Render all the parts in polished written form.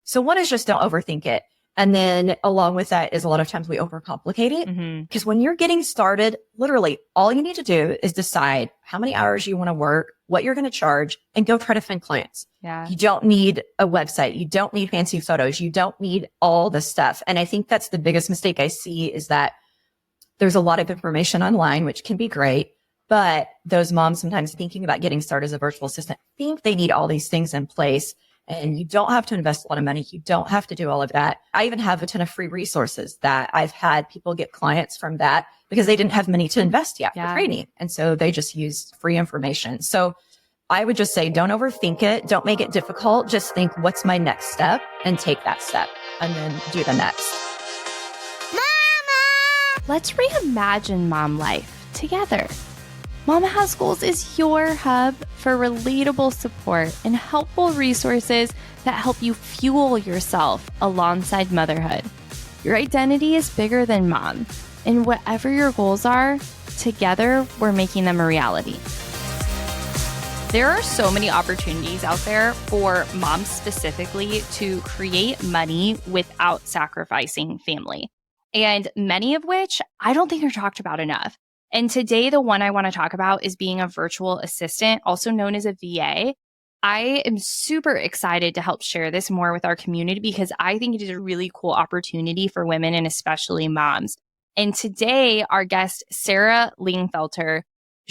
So one is just don't overthink it. And then along with that is a lot of times we overcomplicate it because when you're getting started, literally all you need to do is decide how many hours you want to work, what you're going to charge, and go try to find clients. Yeah. You don't need a website. You don't need fancy photos. You don't need all the stuff. And I think that's the biggest mistake I see is that there's a lot of information online, which can be great, but those moms sometimes thinking about getting started as a virtual assistant think they need all these things in place. And you don't have to invest a lot of money. You don't have to do all of that. I even have a ton of free resources that I've had people get clients from that because they didn't have money to invest yet for training. And so they just use free information. So I would just say, don't overthink it. Don't make it difficult. Just think, what's my next step, and take that step and then do the next. Mama! Let's reimagine mom life together. Mama Has Goals is your hub for relatable support and helpful resources that help you fuel yourself alongside motherhood. Your identity is bigger than mom, and whatever your goals are, together we're making them a reality. There are so many opportunities out there for moms specifically to create money without sacrificing family, and many of which I don't think are talked about enough. And today, the one I want to talk about is being a virtual assistant, also known as a VA. I am super excited to help share this more with our community because I think it is a really cool opportunity for women and especially moms. And today, our guest, Sara Lingenfelter,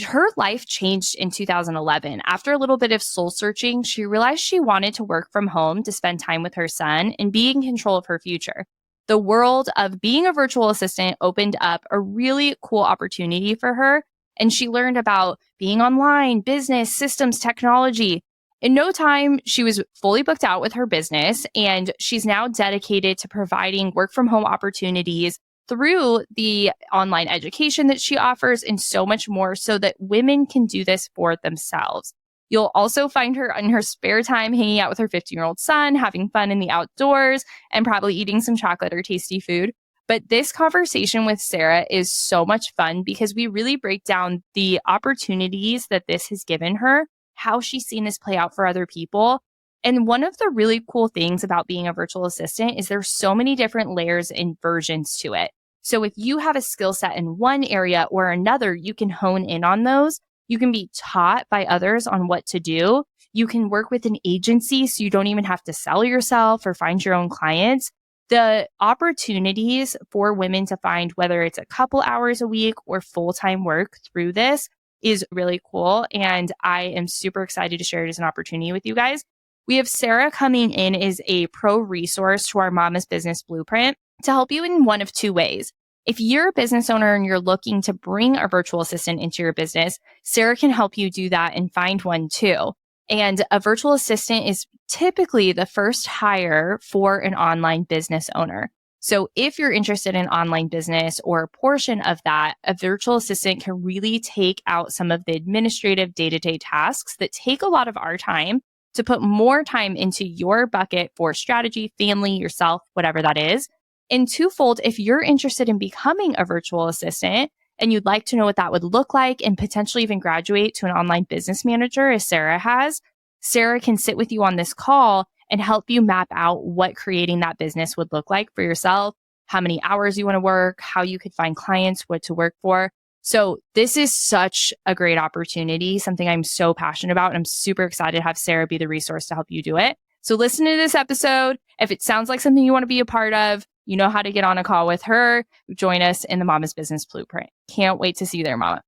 her life changed in 2011. After a little bit of soul searching, she realized she wanted to work from home to spend time with her son and be in control of her future. The world of being a virtual assistant opened up a really cool opportunity for her. And she learned about being online, business, systems, technology. In no time, she was fully booked out with her business, and she's now dedicated to providing work from home opportunities through the online education that she offers and so much more so that women can do this for themselves. You'll also find her in her spare time hanging out with her 15-year-old son, having fun in the outdoors, and probably eating some chocolate or tasty food. But this conversation with Sara is so much fun because we really break down the opportunities that this has given her, how she's seen this play out for other people. And one of the really cool things about being a virtual assistant is there's so many different layers and versions to it. So if you have a skill set in one area or another, you can hone in on those. You can be taught by others on what to do. You can work with an agency so you don't even have to sell yourself or find your own clients. The opportunities for women to find, whether it's a couple hours a week or full-time work through this, is really cool. And I am super excited to share it as an opportunity with you guys. We have Sara coming in as a pro resource to our Mama's Business Blueprint to help you in one of two ways. If you're a business owner and you're looking to bring a virtual assistant into your business, Sara can help you do that and find one too. And a virtual assistant is typically the first hire for an online business owner. So if you're interested in online business or a portion of that, a virtual assistant can really take out some of the administrative day-to-day tasks that take a lot of our time to put more time into your bucket for strategy, family, yourself, whatever that is. And twofold, if you're interested in becoming a virtual assistant and you'd like to know what that would look like and potentially even graduate to an online business manager as Sara has, Sara can sit with you on this call and help you map out what creating that business would look like for yourself, how many hours you want to work, how you could find clients, what to work for. So this is such a great opportunity, something I'm so passionate about. And I'm super excited to have Sara be the resource to help you do it. So listen to this episode. If it sounds like something you want to be a part of, you know how to get on a call with her. Join us in the Mama's Business Blueprint. Can't wait to see you there, Mama.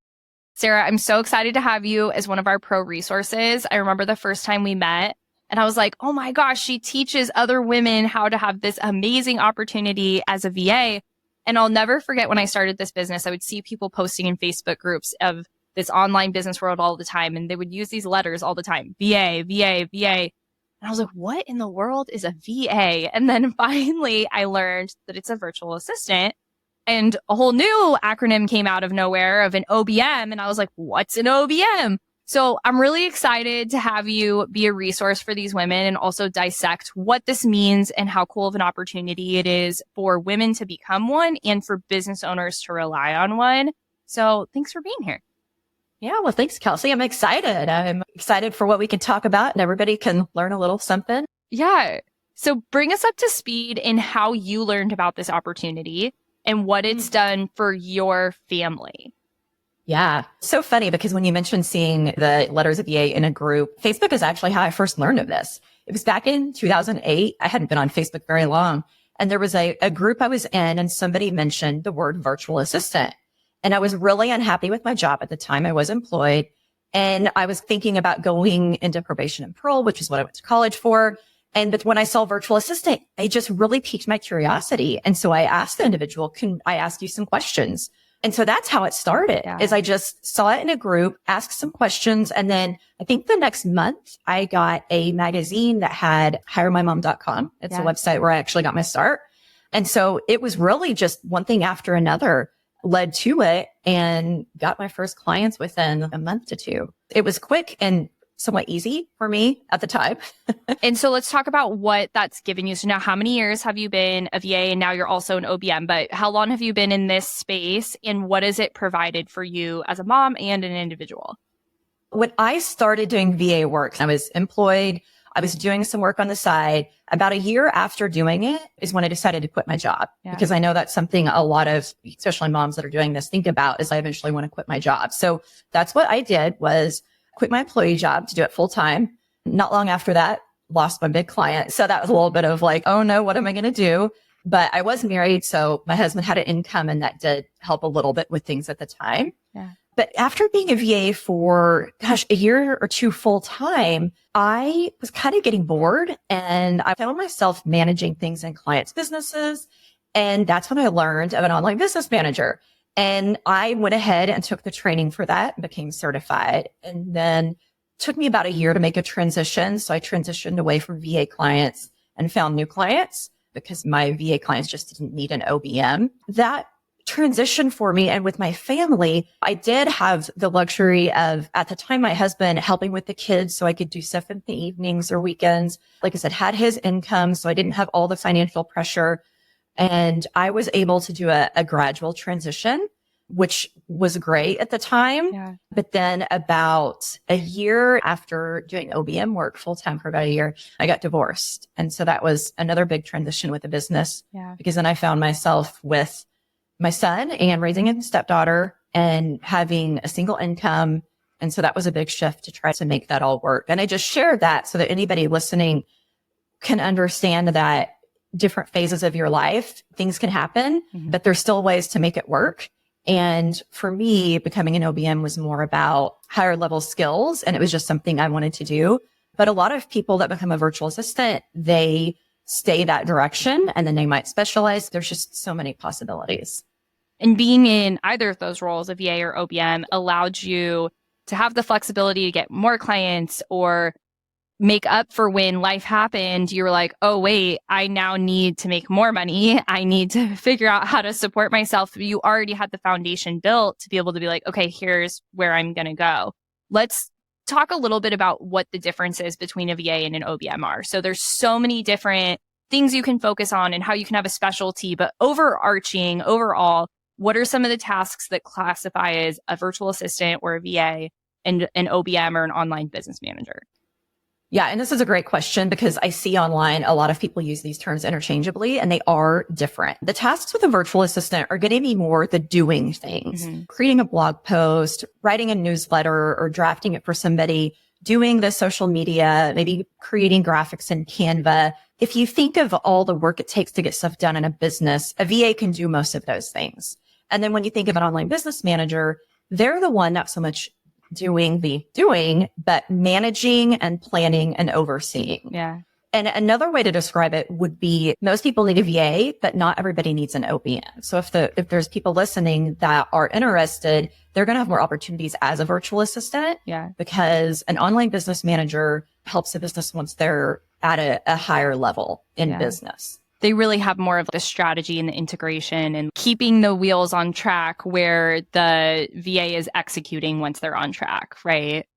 Sara, I'm so excited to have you as one of our pro resources. I remember the first time we met and I was like, oh my gosh, she teaches other women how to have this amazing opportunity as a VA. And I'll never forget when I started this business, I would see people posting in Facebook groups of this online business world all the time. And they would use these letters all the time, VA, VA, VA. And I was like, what in the world is a VA? And then finally, I learned that it's a virtual assistant. And a whole new acronym came out of nowhere of an OBM. And I was like, what's an OBM? So I'm really excited to have you be a resource for these women and also dissect what this means and how cool of an opportunity it is for women to become one and for business owners to rely on one. So thanks for being here. Yeah, well, thanks, Kelsey. I'm excited. I'm excited for what we can talk about and everybody can learn a little something. Yeah. So bring us up to speed in how you learned about this opportunity and what it's done for your family. Yeah. So funny because when you mentioned seeing the letters of VA in a group, Facebook is actually how I first learned of this. It was back in 2008. I hadn't been on Facebook very long. And there was a group I was in and somebody mentioned the word virtual assistant. And I was really unhappy with my job at the time. I was employed and I was thinking about going into probation and parole, which is what I went to college for. But when I saw virtual assistant, it just really piqued my curiosity. And so I asked the individual, can I ask you some questions? And so that's how it started, is I just saw it in a group, asked some questions. And then I think the next month I got a magazine that had hiremymom.com. It's a website where I actually got my start. And so it was really just one thing after another led to it and got my first clients within a month to two. It was quick and somewhat easy for me at the time. And so let's talk about what that's given you. So now how many years have you been a VA and now you're also an OBM, but how long have you been in this space and what has it provided for you as a mom and an individual? When I started doing VA work, I was employed. I was doing some work on the side. About a year after doing it is when I decided to quit my job because I know that's something a lot of, especially moms that are doing this, think about is I eventually want to quit my job. So that's what I did was quit my employee job to do it full time. Not long after that, lost my big client. So that was a little bit of like, oh no, what am I going to do? But I was married. So my husband had an income and that did help a little bit with things at the time. Yeah. But after being a VA for, a year or two full time, I was kind of getting bored and I found myself managing things in clients' businesses. And that's when I learned of an online business manager. And I went ahead and took the training for that, became certified, and then took me about a year to make a transition. So I transitioned away from VA clients and found new clients because my VA clients just didn't need an OBM. That transition for me and with my family, I did have the luxury of, at the time, my husband helping with the kids so I could do stuff in the evenings or weekends. Like I said, had his income, so I didn't have all the financial pressure. And I was able to do a gradual transition, which was great at the time. Yeah. But then about a year after doing OBM work full time for about a year, I got divorced. And so that was another big transition with the business because then I found myself with my son and raising a stepdaughter and having a single income. And so that was a big shift to try to make that all work. And I just shared that so that anybody listening can understand that different phases of your life, things can happen, but there's still ways to make it work. And for me, becoming an OBM was more about higher level skills. And it was just something I wanted to do. But a lot of people that become a virtual assistant, they stay that direction and then they might specialize. There's just so many possibilities. And being in either of those roles, a VA or OBM, allowed you to have the flexibility to get more clients or make up for when life happened. You were like, oh, wait, I now need to make more money. I need to figure out how to support myself. You already had the foundation built to be able to be like, okay, here's where I'm going to go. Let's talk a little bit about what the difference is between a VA and an OBM are. So there's so many different things you can focus on and how you can have a specialty, but overall, what are some of the tasks that classify as a virtual assistant or a VA and an OBM or an online business manager? Yeah. And this is a great question because I see online a lot of people use these terms interchangeably and they are different. The tasks with a virtual assistant are going to be more the doing things, creating a blog post, writing a newsletter or drafting it for somebody, doing the social media, maybe creating graphics in Canva. If you think of all the work it takes to get stuff done in a business, a VA can do most of those things. And then when you think of an online business manager, they're the one not so much doing, but managing and planning and overseeing. Yeah. And another way to describe it would be most people need a VA, but not everybody needs an OBM. So if there's people listening that are interested, they're going to have more opportunities as a virtual assistant. Yeah. Because an online business manager helps a business once they're at a higher level in business. They really have more of the strategy and the integration and keeping the wheels on track where the VA is executing once they're on track, right?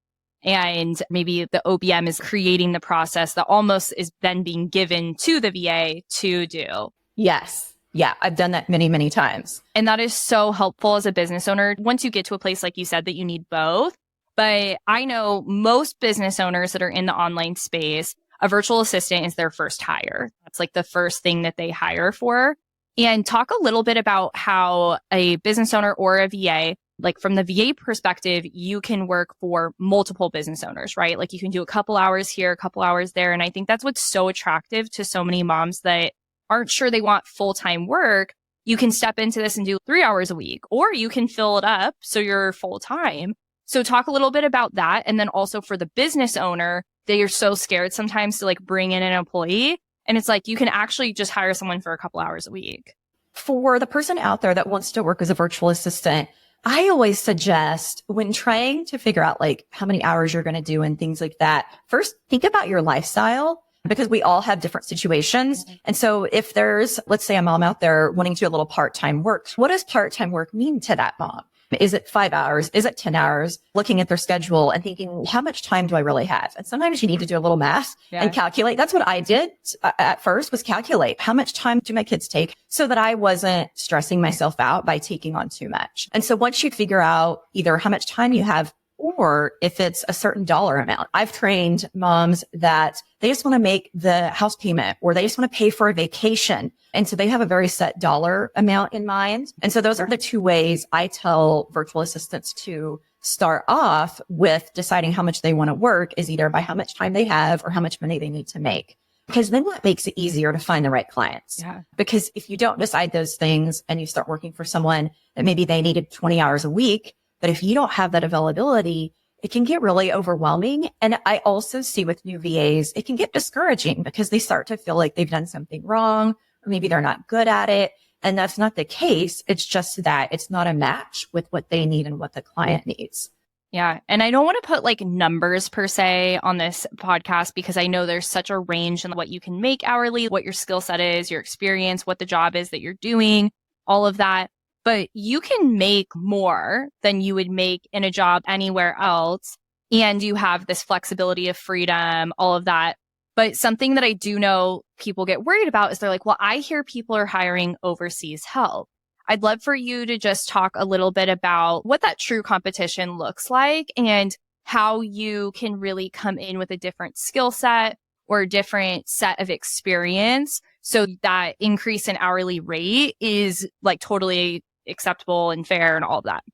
And maybe the OBM is creating the process that almost is then being given to the VA to do. Yes. Yeah, I've done that many, many times. And that is so helpful as a business owner. Once you get to a place, like you said, that you need both. But I know most business owners that are in the online space a virtual assistant is their first hire. That's like the first thing that they hire for. And talk a little bit about how a business owner or a VA, like from the VA perspective, you can work for multiple business owners, right? Like you can do a couple hours here, a couple hours there. And I think that's what's so attractive to so many moms that aren't sure they want full-time work. You can step into this and do 3 hours a week, or you can fill it up so you're full-time. So talk a little bit about that. And then also for the business owner, they are so scared sometimes to like bring in an employee. And it's like, you can actually just hire someone for a couple hours a week. For the person out there that wants to work as a virtual assistant, I always suggest when trying to figure out like how many hours you're going to do and things like that, first think about your lifestyle, because we all have different situations. And so if there's, let's say a mom out there wanting to do a little part-time work, what does part-time work mean to that mom? Is it 5 hours? Is it 10 hours? Looking at their schedule and thinking, how much time do I really have? And sometimes you need to do a little math and calculate. That's what I did at first, was calculate how much time do my kids take so that I wasn't stressing myself out by taking on too much. And so once you figure out either how much time you have or if it's a certain dollar amount, I've trained moms that they just want to make the house payment or they just want to pay for a vacation. And so they have a very set dollar amount in mind. And so those are the two ways I tell virtual assistants to start off with deciding how much they want to work, is either by how much time they have or how much money they need to make. Because then that makes it easier to find the right clients. Yeah. Because if you don't decide those things and you start working for someone that maybe they needed 20 hours a week, but if you don't have that availability, it can get really overwhelming. And I also see with new VAs, it can get discouraging because they start to feel like they've done something wrong, or maybe they're not good at it. And that's not the case. It's just that it's not a match with what they need and what the client needs. Yeah. And I don't want to put like numbers per se on this podcast because I know there's such a range in what you can make hourly, what your skill set is, your experience, what the job is that you're doing, all of that. But you can make more than you would make in a job anywhere else. And you have this flexibility of freedom, all of that. But something that I do know people get worried about is they're like, well, I hear people are hiring overseas help. I'd love for you to just talk a little bit about what that true competition looks like and how you can really come in with a different skill set or a different set of experience so that increase in hourly rate is like totally acceptable and fair and all of that.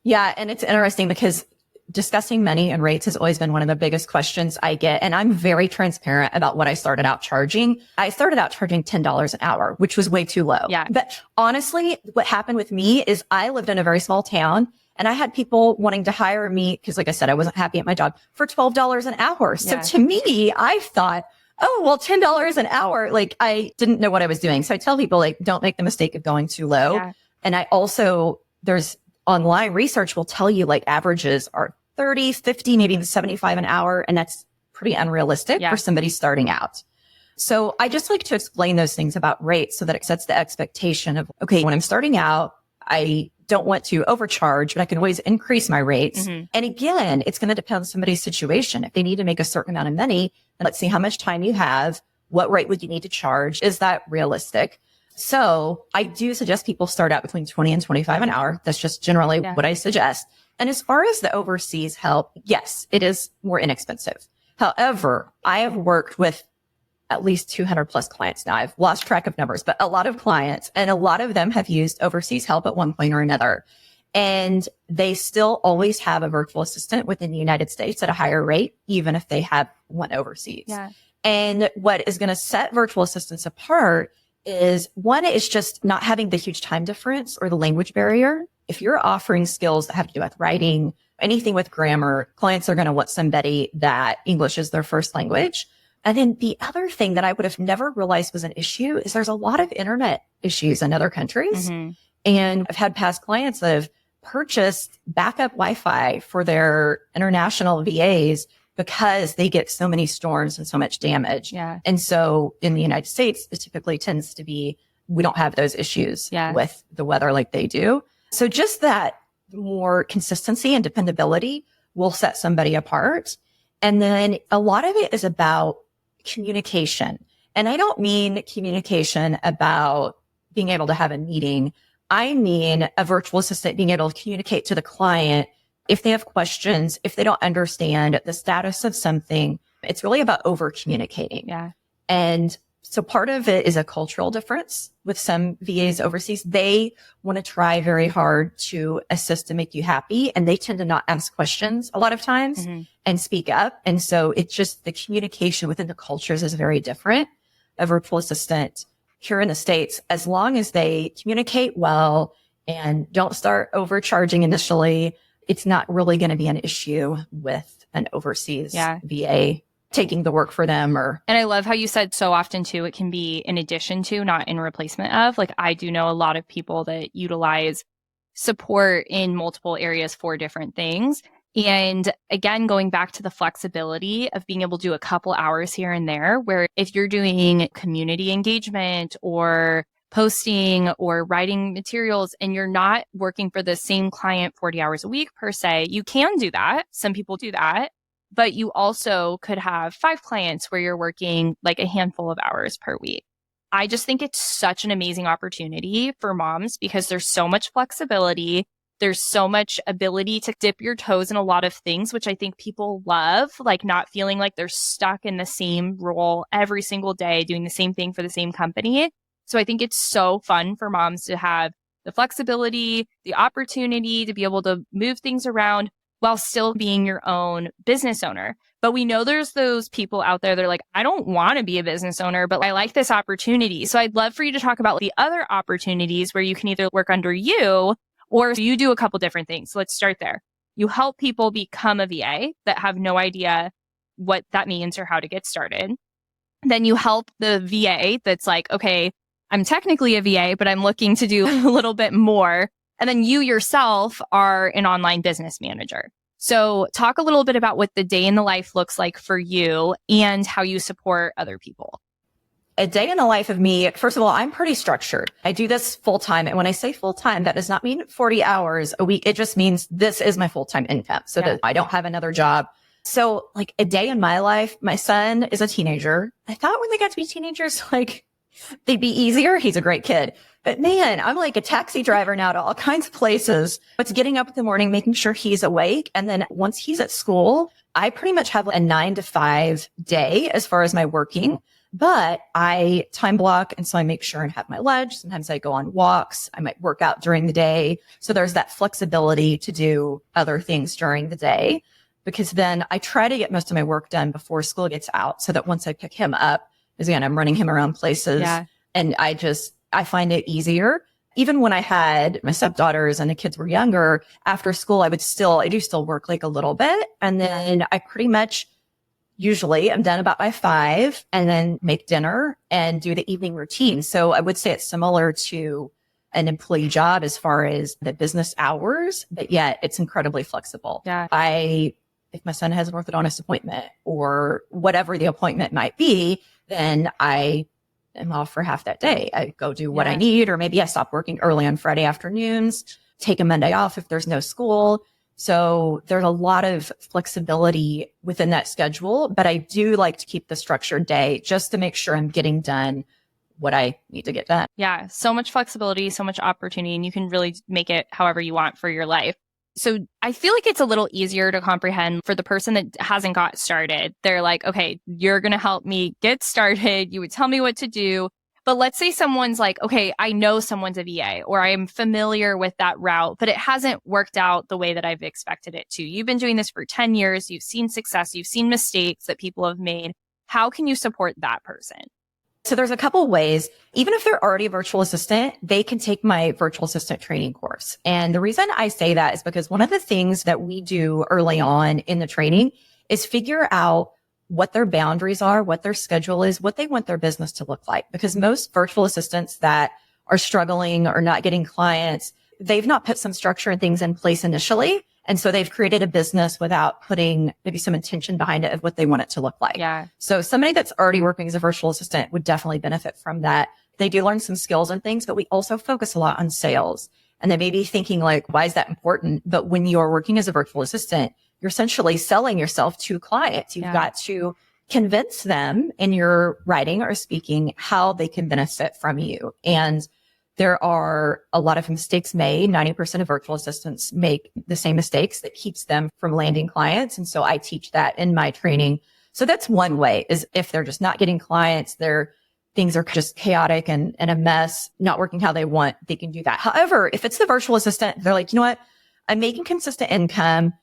Yeah. And it's interesting because discussing money and rates has always been one of the biggest questions I get. And I'm very transparent about what I started out charging. I started out charging $10 an hour, which was way too low. Yeah. But honestly, what happened with me is I lived in a very small town and I had people wanting to hire me because, like I said, I wasn't happy at my job for $12 an hour. So to me, I thought, oh, well, $10 an hour. Like I didn't know what I was doing. So I tell people like, don't make the mistake of going too low. Yeah. And I also, there's online research will tell you like averages are 30, 50, maybe even 75 an hour. And that's pretty unrealistic for somebody starting out. So I just like to explain those things about rates so that it sets the expectation of, okay, when I'm starting out, I don't want to overcharge, but I can always increase my rates. Mm-hmm. And again, it's going to depend on somebody's situation. If they need to make a certain amount of money, then let's see how much time you have. What rate would you need to charge? Is that realistic? So I do suggest people start out between 20 and 25 an hour. That's just generally what I suggest. And as far as the overseas help, yes, it is more inexpensive. However, I have worked with at least 200 plus clients now. I've lost track of numbers, but a lot of clients, and a lot of them have used overseas help at one point or another. And they still always have a virtual assistant within the United States at a higher rate, even if they have one overseas. Yeah. And what is going to set virtual assistants apart is one is just not having the huge time difference or the language barrier. If you're offering skills that have to do with writing, anything with grammar, clients are going to want somebody that English is their first language. And then the other thing that I would have never realized was an issue is there's a lot of internet issues in other countries. Mm-hmm. And I've had past clients that have purchased backup Wi-Fi for their international VAs because they get so many storms and so much damage. Yeah. And so in the United States, it typically tends to be, we don't have those issues with the weather like they do. So just that more consistency and dependability will set somebody apart. And then a lot of it is about communication. And I don't mean communication about being able to have a meeting. I mean a virtual assistant being able to communicate to the client if they have questions, if they don't understand the status of something, It's really about over communicating. Yeah. And so part of it is a cultural difference with some VAs overseas. They want to try very hard to assist and make you happy. And they tend to not ask questions a lot of times and speak up. And so it's just the communication within the cultures is very different. A virtual assistant here in the States, as long as they communicate well and don't start overcharging initially, it's not really going to be an issue with an overseas VA taking the work for them. And I love how you said so often too, it can be in addition to, not in replacement of. Like, I do know a lot of people that utilize support in multiple areas for different things. And again, going back to the flexibility of being able to do a couple hours here and there, where if you're doing community engagement or posting or writing materials and you're not working for the same client 40 hours a week per se, you can do that. Some people do that. But you also could have 5 clients where you're working like a handful of hours per week. I just think it's such an amazing opportunity for moms because there's so much flexibility. There's so much ability to dip your toes in a lot of things, which I think people love, like not feeling like they're stuck in the same role every single day, doing the same thing for the same company. So I think it's so fun for moms to have the flexibility, the opportunity to be able to move things around while still being your own business owner. But we know there's those people out there that are like, I don't want to be a business owner, but I like this opportunity. So I'd love for you to talk about the other opportunities where you can either work under you or you do a couple different things. So let's start there. You help people become a VA that have no idea what that means or how to get started. Then you help the VA that's like, okay, I'm technically a VA, but I'm looking to do a little bit more. And then you yourself are an online business manager. So talk a little bit about what the day in the life looks like for you and how you support other people. A day in the life of me, first of all, I'm pretty structured. I do this full time. And when I say full time, that does not mean 40 hours a week. It just means this is my full time income so that I don't have another job. So like a day in my life, my son is a teenager. I thought when they got to be teenagers, like they'd be easier. He's a great kid. But man, I'm like a taxi driver now to all kinds of places. It's getting up in the morning, making sure he's awake. And then once he's at school, I pretty much have a 9 to 5 day as far as my working, but I time block. And so I make sure and have my lunch. Sometimes I go on walks. I might work out during the day. So there's that flexibility to do other things during the day, because then I try to get most of my work done before school gets out so that once I pick him up, because again, I'm running him around places and I find it easier. Even when I had my stepdaughters and the kids were younger, after school, I do still work like a little bit. And then I pretty much usually I'm done about by 5 and then make dinner and do the evening routine. So I would say it's similar to an employee job as far as the business hours, but yet it's incredibly flexible. Yeah. If my son has an orthodontist appointment or whatever the appointment might be, then I am off for half that day. I go do what I need, or maybe I stop working early on Friday afternoons, take a Monday off if there's no school. So there's a lot of flexibility within that schedule, but I do like to keep the structured day just to make sure I'm getting done what I need to get done. Yeah. So much flexibility, so much opportunity, and you can really make it however you want for your life. So I feel like it's a little easier to comprehend for the person that hasn't got started. They're like, okay, you're going to help me get started. You would tell me what to do. But let's say someone's like, okay, I know someone's a VA or I'm familiar with that route, but it hasn't worked out the way that I've expected it to. You've been doing this for 10 years. You've seen success. You've seen mistakes that people have made. How can you support that person? So there's a couple of ways. Even if they're already a virtual assistant, they can take my virtual assistant training course. And the reason I say that is because one of the things that we do early on in the training is figure out what their boundaries are, what their schedule is, what they want their business to look like. Because most virtual assistants that are struggling or not getting clients, they've not put some structure and things in place initially. And so they've created a business without putting maybe some intention behind it of what they want it to look like. Yeah. So somebody that's already working as a virtual assistant would definitely benefit from that. They do learn some skills and things, but we also focus a lot on sales. And they may be thinking like, why is that important? But when you're working as a virtual assistant, you're essentially selling yourself to clients. You've got to convince them in your writing or speaking how they can benefit from you. And there are a lot of mistakes made. 90% of virtual assistants make the same mistakes that keeps them from landing clients. And so I teach that in my training So that's one way, is if they're just not getting clients, things are just chaotic and a mess, not working how they want, they can do that. However, if it's the virtual assistant, they're like, you know what? I'm making consistent income.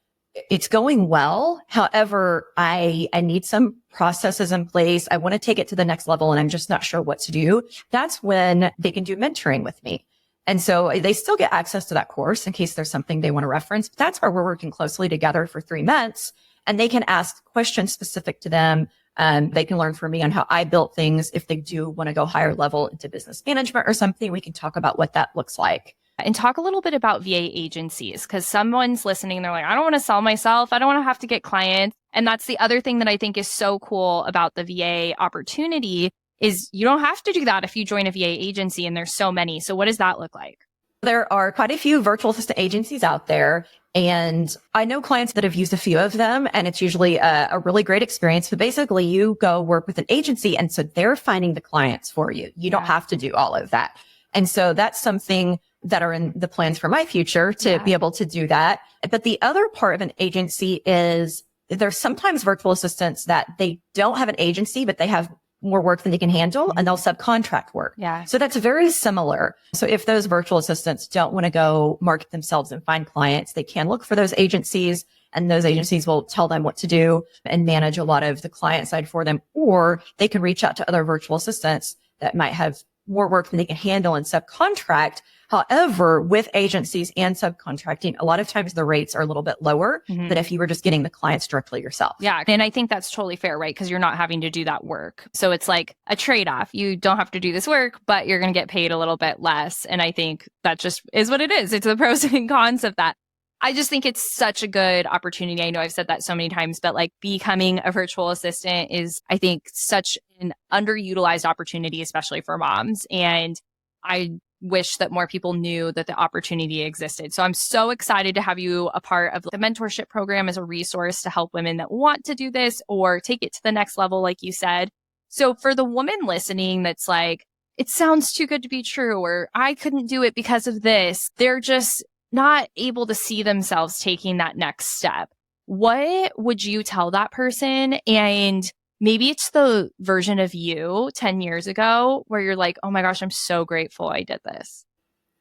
It's going well. However, I need some processes in place. I want to take it to the next level and I'm just not sure what to do. That's when they can do mentoring with me. And so they still get access to that course in case there's something they want to reference. But that's where we're working closely together for 3 months, and they can ask questions specific to them. They can learn from me on how I built things. If they do want to go higher level into business management or something, we can talk about what that looks like. And talk a little bit about VA agencies, because someone's listening. They're like, I don't want to sell myself. I don't want to have to get clients. And that's the other thing that I think is so cool about the VA opportunity is you don't have to do that if you join a VA agency, and there's so many. So what does that look like? There are quite a few virtual assistant agencies out there, and I know clients that have used a few of them, and it's usually a really great experience. But basically, you go work with an agency, and so they're finding the clients for you. You don't have to do all of that. And so that's something that are in the plans for my future to be able to do that. But the other part of an agency is there's sometimes virtual assistants that they don't have an agency, but they have more work than they can handle, and they'll subcontract work. Yeah. So that's very similar. So if those virtual assistants don't want to go market themselves and find clients, they can look for those agencies, and those agencies will tell them what to do and manage a lot of the client side for them. Or they can reach out to other virtual assistants that might have more work than they can handle and subcontract. However, with agencies and subcontracting, a lot of times the rates are a little bit lower than if you were just getting the clients directly yourself. Yeah. And I think that's totally fair, right? Because you're not having to do that work. So it's like a trade-off. You don't have to do this work, but you're going to get paid a little bit less. And I think that just is what it is. It's the pros and cons of that. I just think it's such a good opportunity. I know I've said that so many times, but like becoming a virtual assistant is, I think, such an underutilized opportunity, especially for moms. And I wish that more people knew that the opportunity existed. So I'm so excited to have you a part of the mentorship program as a resource to help women that want to do this or take it to the next level, like you said. So for the woman listening that's like, it sounds too good to be true, or I couldn't do it because of this, they're just not able to see themselves taking that next step. What would you tell that person? And maybe it's the version of you 10 years ago where you're like, oh my gosh, I'm so grateful I did this.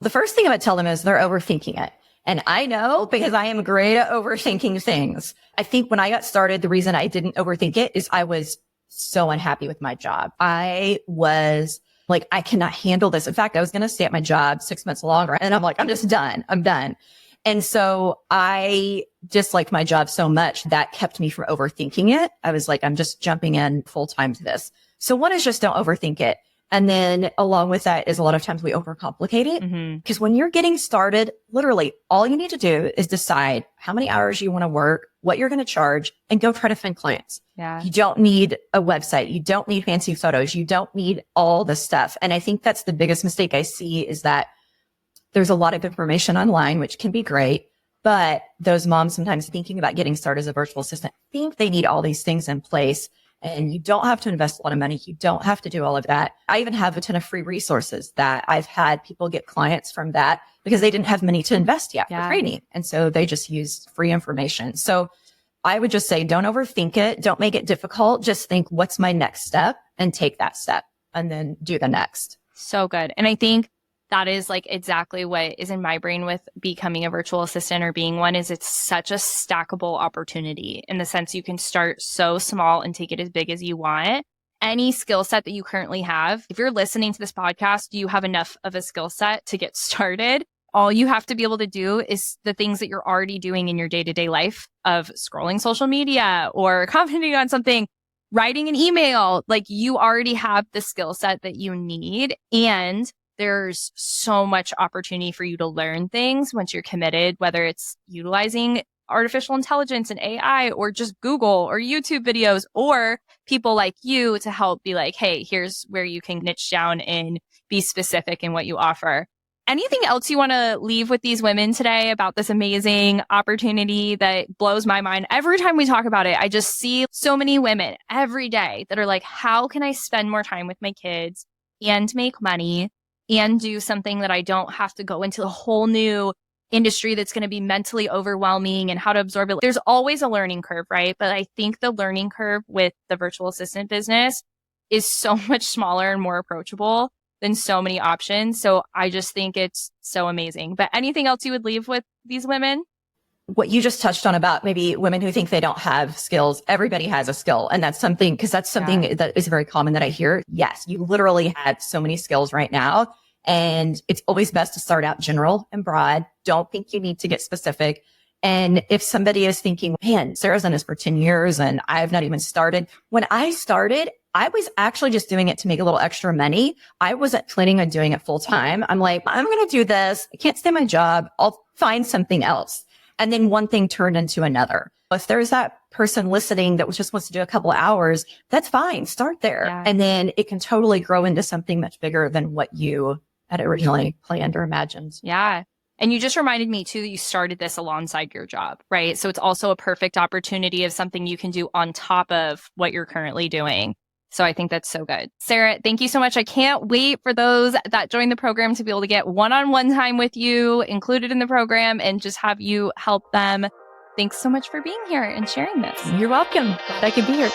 The first thing I would tell them is they're overthinking it. And I know, because I am great at overthinking things. I think when I got started, the reason I didn't overthink it is I was so unhappy with my job. I was like, I cannot handle this. In fact, I was going to stay at my job 6 months longer. And I'm like, I'm just done. I'm done. And so I disliked my job so much that kept me from overthinking it. I was like, I'm just jumping in full time to this. So one is just don't overthink it. And then along with that is a lot of times we overcomplicate it, because when you're getting started, literally all you need to do is decide how many hours you want to work, what you're going to charge, and go try to find clients. Yeah. You don't need a website. You don't need fancy photos. You don't need all the stuff. And I think that's the biggest mistake I see, is that there's a lot of information online, which can be great, but those moms sometimes thinking about getting started as a virtual assistant think they need all these things in place. And you don't have to invest a lot of money. You don't have to do all of that. I even have a ton of free resources that I've had people get clients from that because they didn't have money to invest yet for training. And so they just used free information. So I would just say, don't overthink it. Don't make it difficult. Just think, what's my next step, and take that step and then do the next. So good. And I think that is like exactly what is in my brain with becoming a virtual assistant or being one. Is it's such a stackable opportunity in the sense you can start so small and take it as big as you want. Any skill set that you currently have, if you're listening to this podcast, you have enough of a skill set to get started. All you have to be able to do is the things that you're already doing in your day-to-day life of scrolling social media or commenting on something, writing an email. Like, you already have the skill set that you need. And there's so much opportunity for you to learn things once you're committed, whether it's utilizing artificial intelligence and AI, or just Google or YouTube videos, or people like you to help be like, hey, here's where you can niche down and be specific in what you offer. Anything else you want to leave with these women today about this amazing opportunity that blows my mind? Every time we talk about it, I just see so many women every day that are like, how can I spend more time with my kids and make money and do something that I don't have to go into a whole new industry that's going to be mentally overwhelming and how to absorb it. There's always a learning curve, right? But I think the learning curve with the virtual assistant business is so much smaller and more approachable than so many options. So I just think it's so amazing. But anything else you would leave with these women? What you just touched on about maybe women who think they don't have skills. Everybody has a skill. And that's something, because that's something that is very common that I hear. Yes, you literally have so many skills right now. And it's always best to start out general and broad. Don't think you need to get specific. And if somebody is thinking, man, Sarah's done this for 10 years and I've not even started. When I started, I was actually just doing it to make a little extra money. I wasn't planning on doing it full time. I'm like, I'm going to do this. I can't stay my job. I'll find something else. And then one thing turned into another. If there's that person listening that just wants to do a couple of hours, that's fine. Start there. Yeah. And then it can totally grow into something much bigger than what you had originally planned or imagined. Yeah. And you just reminded me too that you started this alongside your job, right? So it's also a perfect opportunity of something you can do on top of what you're currently doing. So I think that's so good. Sara, thank you so much. I can't wait for those that join the program to be able to get one-on-one time with you included in the program and just have you help them. Thanks so much for being here and sharing this. You're welcome. Glad I could be here.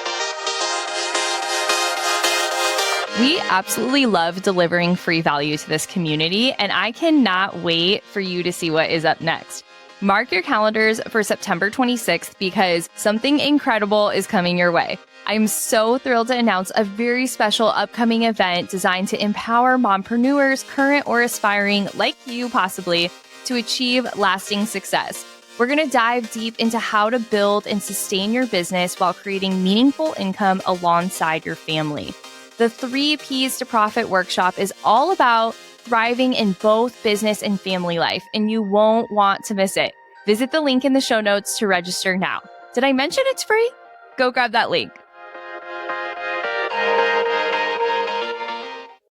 We absolutely love delivering free value to this community, and I cannot wait for you to see what is up next. Mark your calendars for September 26th because something incredible is coming your way. I'm so thrilled to announce a very special upcoming event designed to empower mompreneurs, current or aspiring, like you possibly, to achieve lasting success. We're going to dive deep into how to build and sustain your business while creating meaningful income alongside your family. The 3 Ps to Profit workshop is all about thriving in both business and family life, and you won't want to miss it. Visit the link in the show notes to register now. Did I mention it's free? Go grab that link.